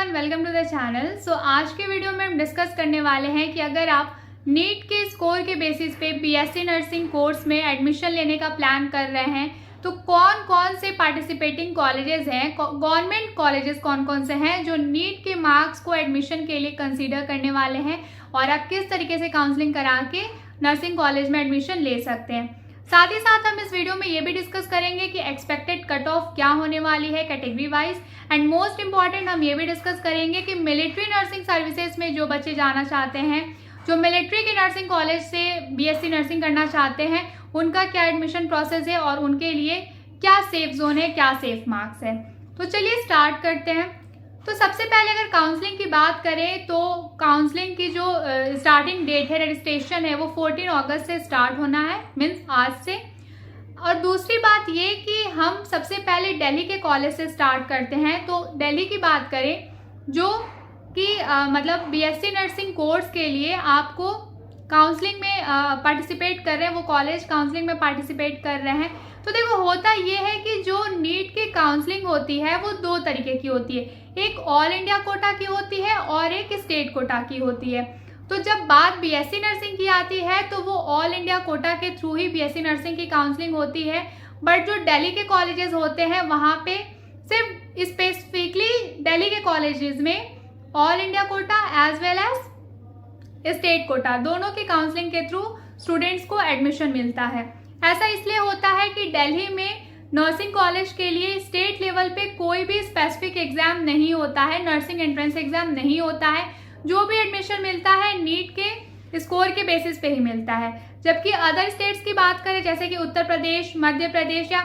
Everyone, welcome to the channel. So आज के video में हम डिस्कस करने वाले हैं कि अगर आप नीट के स्कोर के बेसिस पे बीएससी नर्सिंग कोर्स में एडमिशन लेने का प्लान कर रहे हैं तो कौन कौन से पार्टिसिपेटिंग कॉलेजेस हैं, गवर्नमेंट कॉलेजेस कौन कौन से हैं जो नीट के मार्क्स को एडमिशन के लिए कंसीडर करने वाले हैं और आप किस तरीके से काउंसलिंग करा के नर्सिंग कॉलेज में एडमिशन ले सकते हैं। साथ ही साथ हम इस वीडियो में ये भी डिस्कस करेंगे कि एक्सपेक्टेड कट ऑफ क्या होने वाली है category wise, and most important हम ये भी डिस्कस करेंगे कि मिलिट्री नर्सिंग सर्विसेज में जो बच्चे जाना चाहते हैं, जो मिलिट्री के नर्सिंग कॉलेज से बीएससी नर्सिंग करना चाहते हैं, उनका क्या एडमिशन प्रोसेस है और उनके लिए क्या सेफ जोन है, क्या सेफ मार्क्स है। तो चलिए स्टार्ट करते हैं। तो सबसे पहले अगर काउंसलिंग की बात करें तो काउंसलिंग की जो स्टार्टिंग डेट है, रजिस्ट्रेशन है, वो 14 अगस्त से स्टार्ट होना है, मीन्स आज से। और दूसरी बात ये कि हम सबसे पहले दिल्ली के कॉलेज से स्टार्ट करते हैं। तो दिल्ली की बात करें जो कि मतलब बीएससी नर्सिंग कोर्स के लिए आपको काउंसलिंग में पार्टिसिपेट कर रहे हैं, वो कॉलेज काउंसलिंग में पार्टिसिपेट कर रहे हैं। तो देखो होता ये है कि जो नीट की काउंसलिंग होती है वो दो तरीके की होती है, एक ऑल इंडिया कोटा की होती है और एक स्टेट कोटा की होती है। तो जब बात बीएससी नर्सिंग की आती है तो वो ऑल इंडिया कोटा के थ्रू ही बीएससी नर्सिंग की काउंसलिंग होती है, बट जो दिल्ली के कॉलेजेस होते हैं वहाँ पे सिर्फ स्पेसिफिकली दिल्ली के कॉलेजेस में all India quota as well as state quota दोनों की काउंसलिंग के थ्रू स्टूडेंट्स को एडमिशन मिलता है। ऐसा इसलिए होता है कि दिल्ली में नर्सिंग कॉलेज के लिए स्टेट लेवल पे कोई भी स्पेसिफिक एग्जाम नहीं होता है, नर्सिंग एंट्रेंस एग्जाम नहीं होता है। जो भी एडमिशन मिलता है नीट के स्कोर के बेसिस पे ही मिलता है। जबकि अदर स्टेट्स की बात करें, जैसे कि उत्तर प्रदेश, मध्य प्रदेश या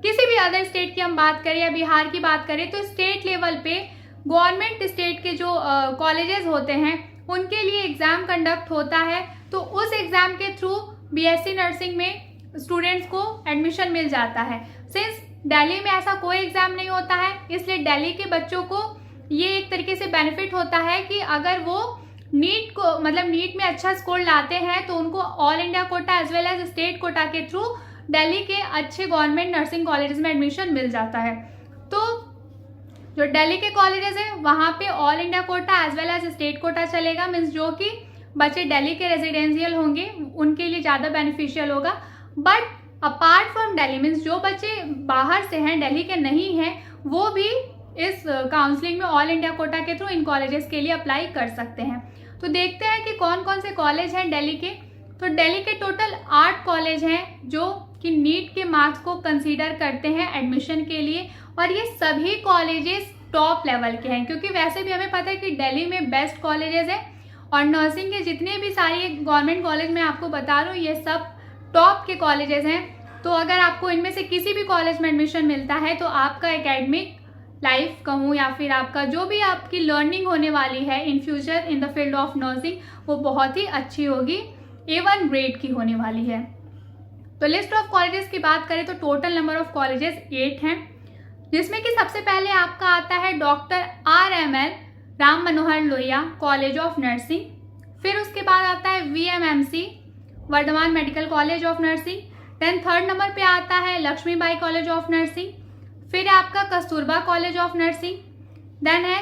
किसी भी अदर स्टेट की हम बात करें या बिहार की बात करें, तो स्टेट लेवल पे गवर्नमेंट स्टेट के जो कॉलेजेस होते हैं उनके लिए एग्जाम कंडक्ट होता है। तो उस एग्जाम के थ्रू बीएससी नर्सिंग में स्टूडेंट्स को एडमिशन मिल जाता है। सिंस दिल्ली में ऐसा कोई एग्जाम नहीं होता है, इसलिए दिल्ली के बच्चों को ये एक तरीके से बेनिफिट होता है कि अगर वो नीट को मतलब नीट में अच्छा स्कोर लाते हैं तो उनको all India quota as well as state quota के थ्रू दिल्ली के अच्छे गवर्नमेंट नर्सिंग कॉलेजेस में एडमिशन मिल जाता है। तो जो दिल्ली के कॉलेजेस हैं वहाँ पे all India quota as well as state quota चलेगा, मीन्स जो कि बच्चे दिल्ली के रेजिडेंशियल होंगे उनके लिए ज़्यादा बेनिफिशियल होगा। But apart from Delhi, means जो बच्चे बाहर से हैं, दिल्ली के नहीं हैं, वो भी इस काउंसलिंग में ऑल इंडिया कोटा के थ्रू इन कॉलेजेस के लिए अप्लाई कर सकते हैं। तो देखते हैं कि कौन कौन से कॉलेज हैं दिल्ली के। तो दिल्ली के टोटल 8 कॉलेज हैं जो कि नीट के मार्क्स को कंसीडर करते हैं एडमिशन के लिए, और ये सभी कॉलेजेस टॉप लेवल के हैं, क्योंकि वैसे भी हमें पता है कि दिल्ली में बेस्ट कॉलेजेस हैं और नर्सिंग के जितने भी सारे गवर्नमेंट कॉलेज मैं आपको बता रहा हूँ ये सब टॉप के कॉलेजेस हैं। तो अगर आपको इनमें से किसी भी कॉलेज में एडमिशन मिलता है तो आपका एकेडमिक लाइफ कहूँ या फिर आपका जो भी आपकी लर्निंग होने वाली है in future in the field of nursing वो बहुत ही अच्छी होगी, A1 ग्रेड की होने वाली है। तो लिस्ट ऑफ कॉलेजेस की बात करें तो टोटल नंबर ऑफ कॉलेजेस 8 हैं, जिसमें कि सबसे पहले आपका आता है doctor RML Ram Manohar Lohia College of Nursing. फिर उसके बाद आता है VMMC Vardhman Medical college of Nursing. Then third number पे आता है लक्ष्मीबाई कॉलेज ऑफ नर्सिंग। फिर आपका कस्तूरबा कॉलेज ऑफ नर्सिंग। देन है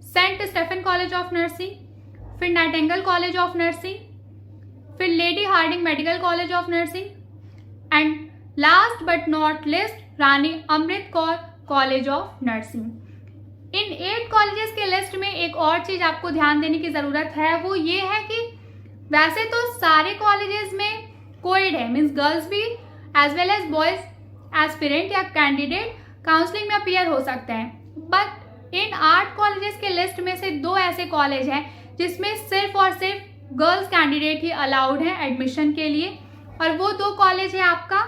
Saint Stephen College of Nursing. फिर नाइटिंगेल कॉलेज ऑफ नर्सिंग। फिर Lady Hardinge medical college of Nursing and last but not least Rani Amrit Kaur College of Nursing. In 8 colleges के list में एक और चीज आपको ध्यान देने की जरूरत है, वो ये है कि वैसे तो सारे कॉलेजेस में कोएड है, मीन्स गर्ल्स भी as well as boys aspirant या कैंडिडेट काउंसलिंग में अपीयर हो सकते हैं। बट इन 8 कॉलेजेस के लिस्ट में से 2 ऐसे कॉलेज हैं जिसमें सिर्फ और सिर्फ गर्ल्स कैंडिडेट ही अलाउड हैं एडमिशन के लिए, और वो 2 कॉलेज है आपका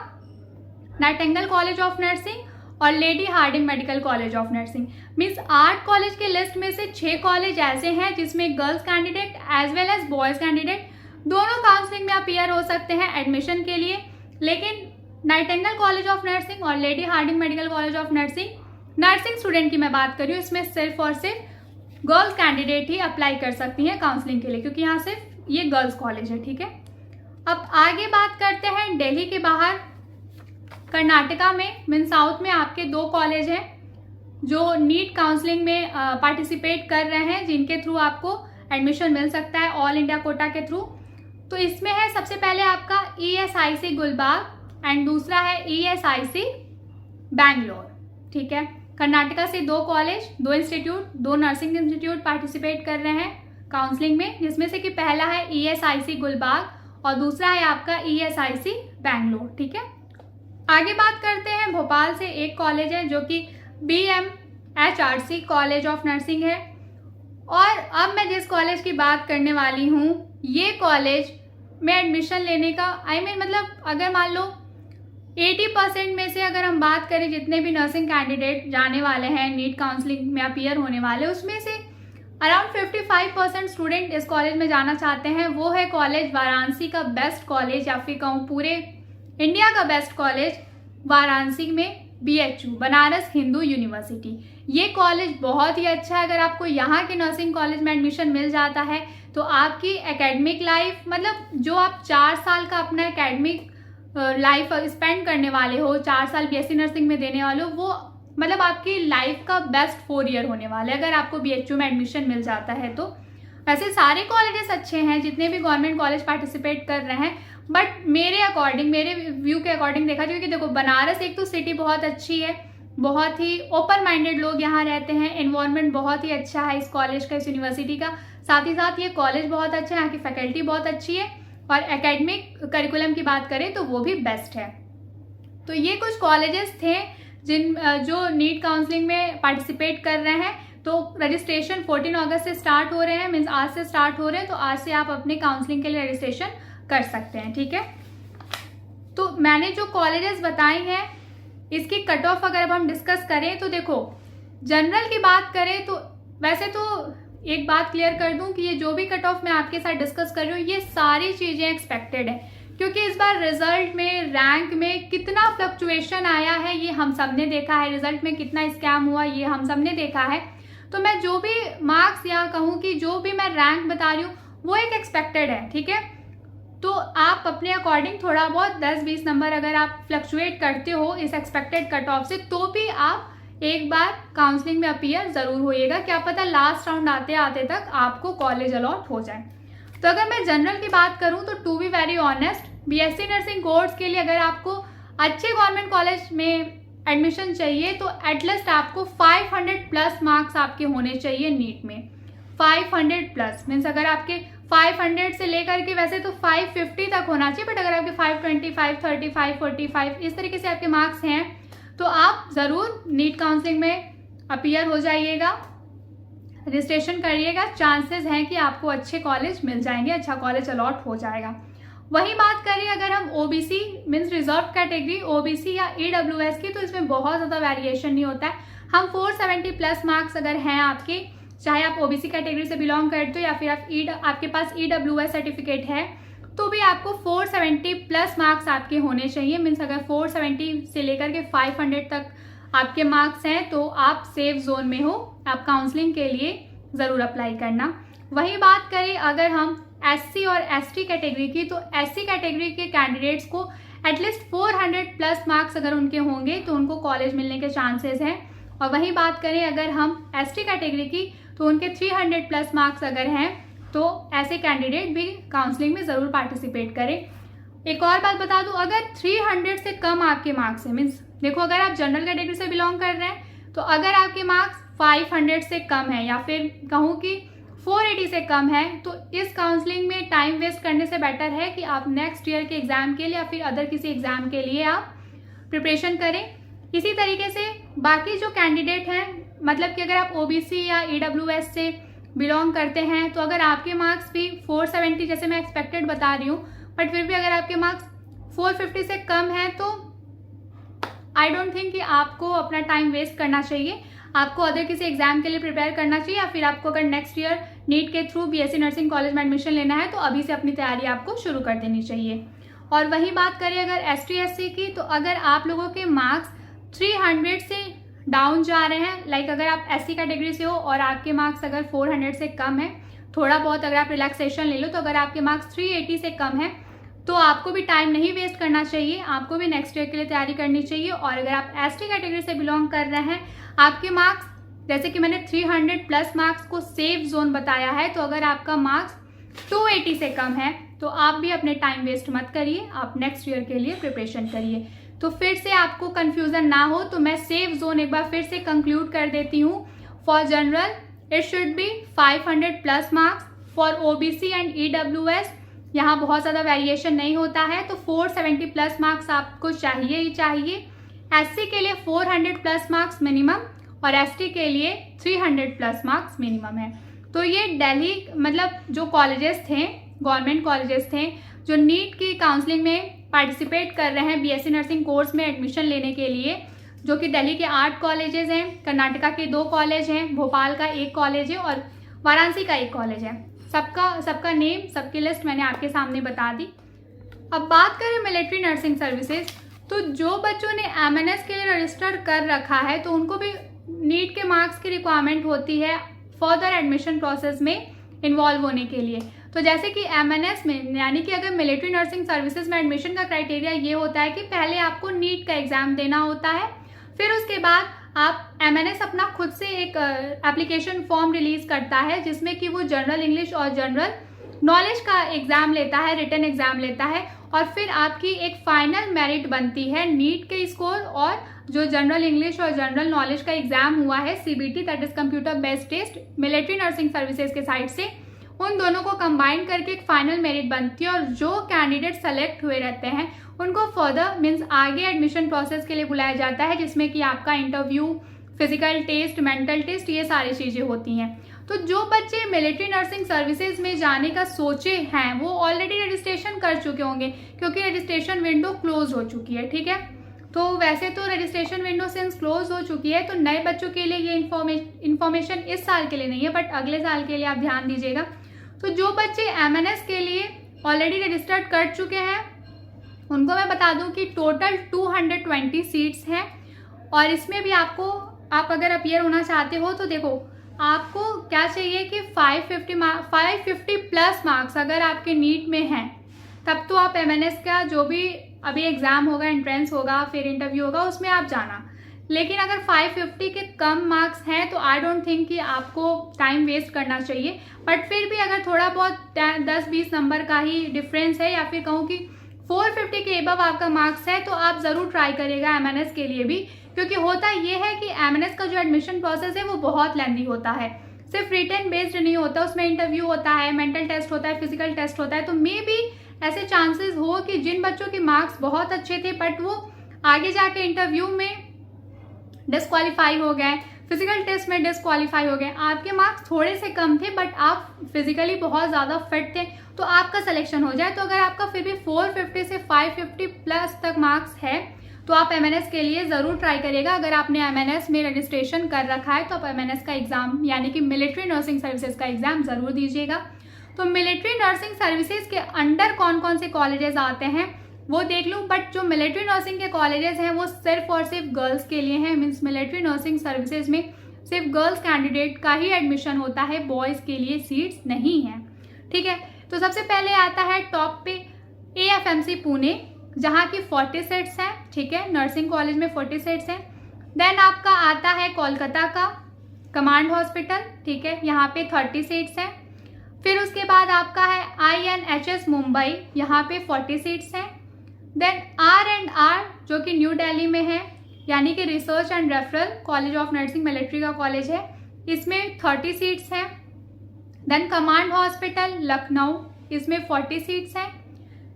नाइटिंगेल कॉलेज ऑफ नर्सिंग और Lady Hardinge medical college of nursing. Means 8 college के लिस्ट में से 6 कॉलेज ऐसे हैं जिसमें girls candidate as well as boys candidate दोनों काउंसलिंग में अपीयर हो सकते हैं एडमिशन के लिए। लेकिन नाइटिंगेल कॉलेज ऑफ नर्सिंग और Lady Hardinge medical college of nursing student की मैं बात कर रही हूँ, इसमें सिर्फ और सिर्फ गर्ल्स कैंडिडेट ही अप्लाई कर सकती हैं काउंसलिंग के लिए, क्योंकि यहाँ सिर्फ ये गर्ल्स कॉलेज है। ठीक है, अब आगे बात करते हैं दिल्ली के बाहर कर्नाटका में मीन साउथ में आपके 2 कॉलेज हैं, जो नीट काउंसलिंग में पार्टिसिपेट कर रहे हैं, जिनके थ्रू आपको एडमिशन मिल सकता है ऑल इंडिया कोटा के थ्रू। तो इसमें है सबसे पहले आपका ESIC गुलबाग एंड दूसरा है ESIC बैंगलोर। ठीक है, कर्नाटका से 2 college, 2 institute, 2 nursing institute participate कर रहे हैं काउंसलिंग में, जिसमें से कि पहला है ESIC गुलबाग और दूसरा है आपका ESIC बैंगलोर। ठीक है, आगे बात करते हैं भोपाल से एक कॉलेज है जो कि BMHRC कॉलेज ऑफ नर्सिंग है। और अब मैं जिस कॉलेज की बात करने वाली हूँ, ये कॉलेज में एडमिशन लेने का मतलब अगर मान लो 80% में से अगर हम बात करें जितने भी नर्सिंग कैंडिडेट जाने वाले हैं नीट काउंसलिंग में अपीयर होने वाले, उसमें से अराउंड 55% स्टूडेंट इस कॉलेज में जाना चाहते हैं। वो है कॉलेज वाराणसी का बेस्ट कॉलेज, या फिर कहूँ पूरे इंडिया का बेस्ट कॉलेज वाराणसी में BHU बनारस हिंदू यूनिवर्सिटी। ये कॉलेज बहुत ही अच्छा है। अगर आपको यहाँ के नर्सिंग कॉलेज में एडमिशन मिल जाता है तो आपकी एकेडमिक लाइफ, मतलब जो आप 4 साल का अपना एकेडमिक लाइफ स्पेंड करने वाले हो, 4 साल BSc नर्सिंग में देने वाले हो, वो मतलब आपकी लाइफ का बेस्ट 4 ईयर होने वाला है अगर आपको BHU में एडमिशन मिल जाता है तो। वैसे सारे कॉलेजेस अच्छे हैं जितने भी गवर्नमेंट कॉलेज पार्टिसिपेट कर रहे हैं, बट मेरे अकॉर्डिंग, मेरे व्यू के अकॉर्डिंग देखा जाए, क्योंकि देखो बनारस एक तो सिटी बहुत अच्छी है, बहुत ही ओपन माइंडेड लोग यहाँ रहते हैं, एनवायरनमेंट बहुत ही अच्छा है इस कॉलेज का, इस यूनिवर्सिटी का, साथ ही साथ ये कॉलेज बहुत अच्छा है, यहाँ की फैकल्टी बहुत अच्छी है, और एकेडमिक करिकुलम की बात करें तो वो भी बेस्ट है। तो ये कुछ कॉलेजेस थे जो नीट काउंसलिंग में पार्टिसिपेट कर रहे हैं। तो रजिस्ट्रेशन 14 अगस्त से स्टार्ट हो रहे हैं, मीन्स आज से स्टार्ट हो रहे हैं, तो आज से आप अपने काउंसलिंग के लिए रजिस्ट्रेशन कर सकते हैं। ठीक है, तो मैंने जो कॉलेजेस बताई हैं इसकी कट ऑफ अगर अब हम डिस्कस करें तो देखो, जनरल की बात करें तो वैसे तो एक बात क्लियर कर दूं कि ये जो भी कट ऑफ मैं आपके साथ डिस्कस कर रही हूँ, ये सारी चीज़ें एक्सपेक्टेड है, क्योंकि इस बार रिजल्ट में, रैंक में कितना फ्लक्चुएशन आया है ये हम सब ने देखा है, रिजल्ट में कितना स्कैम हुआ ये हम सब ने देखा है। तो मैं जो भी मार्क्स या कहूँ कि जो भी मैं रैंक बता रही हूँ वो एक एक्सपेक्टेड है। ठीक है, तो आप अपने अकॉर्डिंग थोड़ा बहुत 10-20 नंबर अगर आप फ्लक्चुएट करते हो इस एक्सपेक्टेड कट ऑफ से, तो भी आप एक बार काउंसलिंग में अपीयर जरूर होइएगा, क्या पता लास्ट राउंड आते आते तक आपको कॉलेज अलॉट हो जाए। तो अगर मैं जनरल की बात करूं तो to be very honest, BSc nursing course के लिए अगर आपको अच्छे गवर्नमेंट कॉलेज में एडमिशन चाहिए तो एटलीस्ट आपको 500 प्लस मार्क्स आपके होने चाहिए नीट में। 500 प्लस मीन्स अगर आपके 500 से लेकर के वैसे तो 550 तक होना चाहिए, बट अगर आपके 520, 530, 545 इस तरीके से आपके मार्क्स हैं तो आप ज़रूर नीट काउंसलिंग में अपीयर हो जाइएगा, रजिस्ट्रेशन करिएगा, चांसेस हैं कि आपको अच्छे कॉलेज मिल जाएंगे, अच्छा कॉलेज अलॉट हो जाएगा। वही बात करें अगर हम OBC means reserve category, OBC या EWS की, तो इसमें बहुत ज़्यादा वेरिएशन नहीं होता है। हम 470 प्लस मार्क्स अगर हैं आपके, चाहे आप OBC कैटेगरी से बिलोंग करते हो या फिर आपके पास EWS सर्टिफिकेट है, तो भी आपको 470 प्लस मार्क्स आपके होने चाहिए। मीन्स अगर 470 से लेकर के 500 तक आपके मार्क्स हैं तो आप सेफ जोन में हो, आप काउंसलिंग के लिए ज़रूर अप्लाई करना। वही बात करें अगर हम SC और ST कैटेगरी की, तो SC कैटेगरी के कैंडिडेट्स को एटलीस्ट 400 प्लस मार्क्स अगर उनके होंगे तो उनको कॉलेज मिलने के चांसेस हैं। और वही बात करें अगर हम ST कैटेगरी की, तो उनके 300 प्लस मार्क्स अगर हैं तो ऐसे कैंडिडेट भी काउंसलिंग में ज़रूर पार्टिसिपेट करें। एक और बात बता दूं, अगर 300 से कम आपके मार्क्स हैं, मीन्स देखो अगर आप जनरल कैटेगरी से बिलोंग कर रहे हैं तो अगर आपके मार्क्स 500 से कम है या फिर कहूँ कि 480 से कम है, तो इस काउंसलिंग में टाइम वेस्ट करने से बेटर है कि आप नेक्स्ट ईयर के एग्ज़ाम के लिए या फिर अदर किसी एग्ज़ाम के लिए आप प्रिपरेशन करें। इसी तरीके से बाकी जो कैंडिडेट हैं, मतलब कि अगर आप OBC या EWS से बिलोंग करते हैं तो अगर आपके मार्क्स भी 470 जैसे मैं एक्सपेक्टेड बता रही हूँ, बट फिर भी अगर आपके मार्क्स 450 से कम हैं तो आई डोंट थिंक कि आपको अपना टाइम वेस्ट करना चाहिए, आपको अदर किसी एग्जाम के लिए प्रिपेयर करना चाहिए, या फिर आपको अगर नेक्स्ट ईयर नीट के थ्रू BSc नर्सिंग कॉलेज में एडमिशन लेना है तो अभी से अपनी तैयारी आपको शुरू कर देनी चाहिए। और वही बात करें अगर ST SC की, तो अगर आप लोगों के मार्क्स 300 से डाउन जा रहे हैं, लाइक अगर आप SC कैटेगरी से हो और आपके मार्क्स अगर 400 से कम है, थोड़ा बहुत अगर आप रिलैक्सेशन ले लो, तो अगर आपके मार्क्स 380 से कम है तो आपको भी टाइम नहीं वेस्ट करना चाहिए, आपको भी नेक्स्ट ईयर के लिए तैयारी करनी चाहिए। और अगर आप एसटी कैटेगरी से बिलोंग कर रहे हैं, आपके मार्क्स जैसे कि मैंने 300 प्लस मार्क्स को सेफ जोन बताया है, तो अगर आपका मार्क्स 280 से कम है तो आप भी अपने टाइम वेस्ट मत करिए, आप नेक्स्ट ईयर के लिए प्रिपरेशन करिए। तो फिर से आपको कंफ्यूजन ना हो तो मैं सेफ जोन एक बार फिर से कंक्लूड कर देती हूँ। For general it should be 500 plus marks, for OBC and EWS यहाँ बहुत ज़्यादा वेरिएशन नहीं होता है, तो 470 प्लस मार्क्स आपको चाहिए ही चाहिए। एससी के लिए 400 प्लस मार्क्स मिनिमम और एसटी के लिए 300 प्लस मार्क्स मिनिमम है। तो ये दिल्ली मतलब जो कॉलेजेस थे, गवर्नमेंट कॉलेजेस थे जो नीट की काउंसलिंग में पार्टिसिपेट कर रहे हैं बीएससी नर्सिंग कोर्स में एडमिशन लेने के लिए, जो कि दिल्ली के 8 कॉलेजेस हैं, कर्नाटका के 2 कॉलेज हैं, भोपाल का 1 कॉलेज है और वाराणसी का 1 कॉलेज है। सबका नेम, सबकी लिस्ट मैंने आपके सामने बता दी। अब बात करें मिलिट्री नर्सिंग सर्विसेज, तो जो बच्चों ने एमएनएस के लिए रजिस्टर कर रखा है तो उनको भी नीट के मार्क्स की रिक्वायरमेंट होती है फर्दर एडमिशन प्रोसेस में इन्वॉल्व होने के लिए। तो जैसे कि एमएनएस में, यानी कि अगर मिलिट्री नर्सिंग सर्विसेज में एडमिशन का क्राइटेरिया ये होता है कि पहले आपको नीट का एग्जाम देना होता है, फिर उसके बाद आप एमएनएस अपना खुद से एक एप्लीकेशन फॉर्म रिलीज करता है जिसमें कि वो जनरल इंग्लिश और जनरल नॉलेज का एग्जाम लेता है, रिटन एग्जाम लेता है, और फिर आपकी एक फाइनल मेरिट बनती है नीट के स्कोर और जो जनरल इंग्लिश और जनरल नॉलेज का एग्जाम हुआ है CBT, that is computer based test, military nursing services के साइड से, उन दोनों को कंबाइन करके एक फाइनल मेरिट बनती है। और जो कैंडिडेट सेलेक्ट हुए रहते हैं उनको फर्दर मीन्स आगे एडमिशन प्रोसेस के लिए बुलाया जाता है, जिसमें कि आपका interview, physical test, mental test, ये सारी चीज़ें होती हैं। तो जो बच्चे मिलिट्री नर्सिंग सर्विसेज में जाने का सोचे हैं वो ऑलरेडी रजिस्ट्रेशन कर चुके होंगे, क्योंकि रजिस्ट्रेशन विंडो क्लोज हो चुकी है, ठीक है। तो वैसे तो रजिस्ट्रेशन विंडो सिंस क्लोज हो चुकी है, तो नए बच्चों के लिए ये इन्फॉर्मेशन इस साल के लिए नहीं है, बट अगले साल के लिए आप ध्यान दीजिएगा। तो जो बच्चे एमएनएस के लिए ऑलरेडी रजिस्टर्ड कर चुके हैं उनको मैं बता दूं कि टोटल 220 सीट्स हैं, और इसमें भी आप अगर अपीयर होना चाहते हो तो देखो आपको क्या चाहिए कि 550 प्लस मार्क्स अगर आपके नीट में हैं तब तो आप एमएनएस का जो भी अभी एग्ज़ाम होगा, एंट्रेंस होगा, फिर इंटरव्यू होगा, उसमें आप जाना। लेकिन अगर 550 के कम मार्क्स हैं तो आई डोंट थिंक कि आपको टाइम वेस्ट करना चाहिए। बट फिर भी अगर थोड़ा बहुत 10-20 नंबर का ही डिफरेंस है, या फिर कहूँ कि 450 के एबव आपका मार्क्स है, तो आप ज़रूर ट्राई करिएगा एमएनएस के लिए भी, क्योंकि होता ये है कि एमएनएस का जो एडमिशन प्रोसेस है वो बहुत लेंदी होता है, सिर्फ रिटन बेस्ड नहीं होता, उसमें इंटरव्यू होता है, मेंटल टेस्ट होता है, फिजिकल टेस्ट होता है। तो मे बी ऐसे चांसेस हो कि जिन बच्चों के मार्क्स बहुत अच्छे थे बट वो आगे जाके इंटरव्यू में डिस्क्वालीफाई हो गए, फिजिकल टेस्ट में डिस्क्वालीफाई हो गए, आपके मार्क्स थोड़े से कम थे बट आप फिजिकली बहुत ज़्यादा फिट थे, तो आपका सिलेक्शन हो जाए। तो अगर आपका फिर भी 450 से 550 प्लस तक मार्क्स है तो आप एमएनएस के लिए ज़रूर ट्राई करिएगा। अगर आपने एमएनएस में रजिस्ट्रेशन कर रखा है तो आप एमएनएस का एग्ज़ाम यानी कि मिलिट्री नर्सिंग सर्विसेज का एग्ज़ाम ज़रूर दीजिएगा। तो मिलिट्री नर्सिंग सर्विसेज के अंडर कौन कौन से कॉलेजेस आते हैं वो देख लूँ, बट जो मिलिट्री नर्सिंग के कॉलेजेस हैं वो सिर्फ और सिर्फ गर्ल्स के लिए हैं। मीन्स मिलिट्री नर्सिंग सर्विसेज में सिर्फ गर्ल्स कैंडिडेट का ही एडमिशन होता है, बॉयज़ के लिए सीट्स नहीं हैं, ठीक है। तो सबसे पहले आता है टॉप पे AFMC पुणे, जहाँ की 40 सीट्स हैं, ठीक है, नर्सिंग कॉलेज में 40 सीट्स हैं। देन आपका आता है कोलकाता का कमांड हॉस्पिटल, ठीक है, यहाँ पे 30 सीट्स हैं। फिर उसके बाद आपका है INHS मुंबई, यहाँ पे 40 सीट्स हैं। देन R&R जो कि न्यू दिल्ली में है, यानी कि research and referral college of nursing military का कॉलेज है, इसमें 30 सीट्स हैं। देन कमांड हॉस्पिटल लखनऊ, इसमें 40 सीट्स हैं।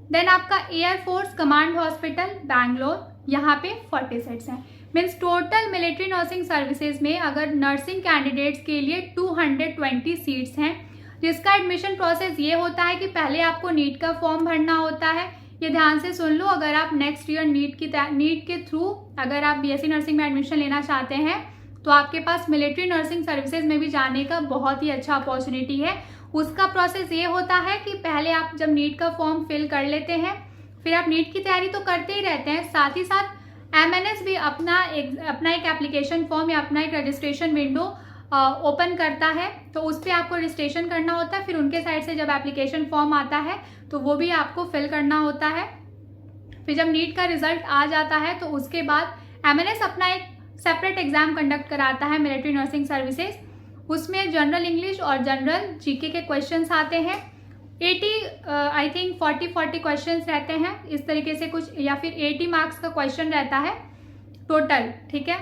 देन आपका एयरफोर्स कमांड हॉस्पिटल बैंगलोर, यहाँ पे 40 सीट्स हैं। Means total military nursing services में अगर नर्सिंग कैंडिडेट्स के लिए 220 सीट्स हैं, जिसका एडमिशन प्रोसेस ये होता है कि पहले आपको नीट का फॉर्म भरना होता है। ये ध्यान से सुन लो, अगर आप नेक्स्ट ईयर नीट के थ्रू अगर आप बीएससी नर्सिंग में एडमिशन लेना चाहते हैं तो आपके पास मिलिट्री नर्सिंग सर्विसेज में भी जाने का बहुत ही अच्छा अपॉर्चुनिटी है। उसका प्रोसेस ये होता है कि पहले आप जब नीट का फॉर्म फिल कर लेते हैं, फिर आप नीट की तैयारी तो करते ही रहते हैं, साथ ही साथ एमएनएस भी अपना एक एप्लीकेशन फॉर्म या अपना एक रजिस्ट्रेशन विंडो ओपन करता है, तो उस पर आपको रजिस्ट्रेशन करना होता है। फिर उनके साइड से जब एप्लीकेशन फॉर्म आता है तो वो भी आपको फिल करना होता है। फिर जब नीट का रिजल्ट आ जाता है तो उसके बाद MNS अपना एक सेपरेट एग्जाम कंडक्ट कराता है मिलिट्री नर्सिंग सर्विसेज। उसमें जनरल इंग्लिश और जनरल GK के क्वेश्चंस आते हैं। 80 आई थिंक 40 क्वेश्चंस रहते हैं इस तरीके से कुछ, या फिर 80 मार्क्स का क्वेश्चन रहता है टोटल, ठीक है।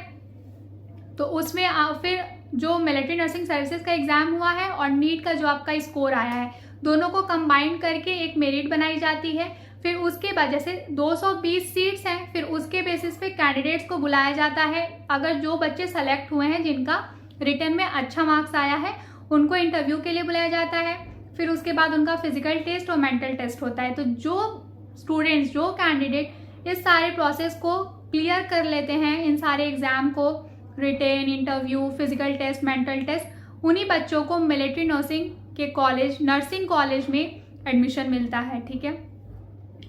तो उसमें फिर जो मिलिट्री नर्सिंग सर्विसेज का एग्जाम हुआ है और नीट का जो आपका स्कोर आया है, दोनों को कंबाइन करके एक मेरिट बनाई जाती है। फिर उसके बाद जैसे 220 सीट्स हैं, फिर उसके बेसिस पे कैंडिडेट्स को बुलाया जाता है। अगर जो बच्चे सेलेक्ट हुए हैं जिनका रिटन में अच्छा मार्क्स आया है, उनको इंटरव्यू के लिए बुलाया जाता है। फिर उसके बाद उनका फिजिकल टेस्ट और मेंटल टेस्ट होता है। तो जो स्टूडेंट्स, जो कैंडिडेट इस सारे प्रोसेस को क्लियर कर लेते हैं, इन सारे एग्जाम को, written, interview, physical test, mental test, उन्हीं बच्चों को मिलिट्री नर्सिंग के कॉलेज, नर्सिंग कॉलेज में एडमिशन मिलता है, ठीक है।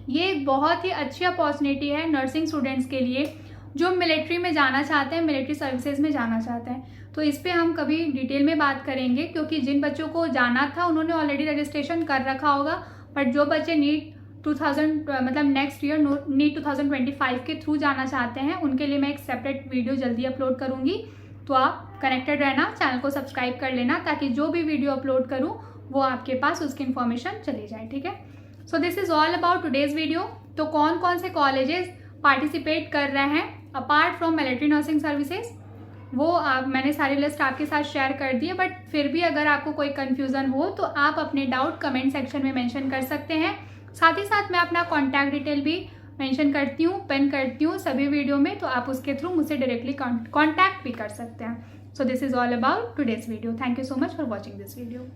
ये एक बहुत ही अच्छी अपॉर्चुनिटी है नर्सिंग स्टूडेंट्स के लिए जो मिलिट्री में जाना चाहते हैं, मिलिट्री सर्विसेज में जाना चाहते हैं। तो इस पे हम कभी डिटेल में बात करेंगे, क्योंकि जिन बच्चों को जाना था उन्होंने ऑलरेडी रजिस्ट्रेशन कर रखा होगा। बट जो बच्चे नीट 2000 मतलब नेक्स्ट ईयर नीट 2025 के थ्रू जाना चाहते हैं, उनके लिए मैं एक सेपरेट वीडियो जल्दी अपलोड करूँगी। तो आप कनेक्टेड रहना, चैनल को सब्सक्राइब कर लेना, ताकि जो भी वीडियो अपलोड करूँ वो आपके पास उसकी इन्फॉर्मेशन चली जाए, ठीक है। So this is all about today's video. तो कौन कौन से कॉलेजेस पार्टिसिपेट कर रहे हैं apart from military nursing services, वो मैंने सारी लिस्ट आपके साथ शेयर कर दी है। बट फिर भी अगर आपको कोई कन्फ्यूज़न हो तो आप अपने डाउट कमेंट सेक्शन में मेंशन कर सकते हैं। साथ ही साथ मैं अपना कॉन्टैक्ट डिटेल भी मेंशन करती हूँ, पिन करती हूँ सभी वीडियो में, तो आप उसके थ्रू मुझसे डायरेक्टली कॉन्टैक्ट भी कर सकते हैं। So this is all about today's video. Thank you so much for watching this video.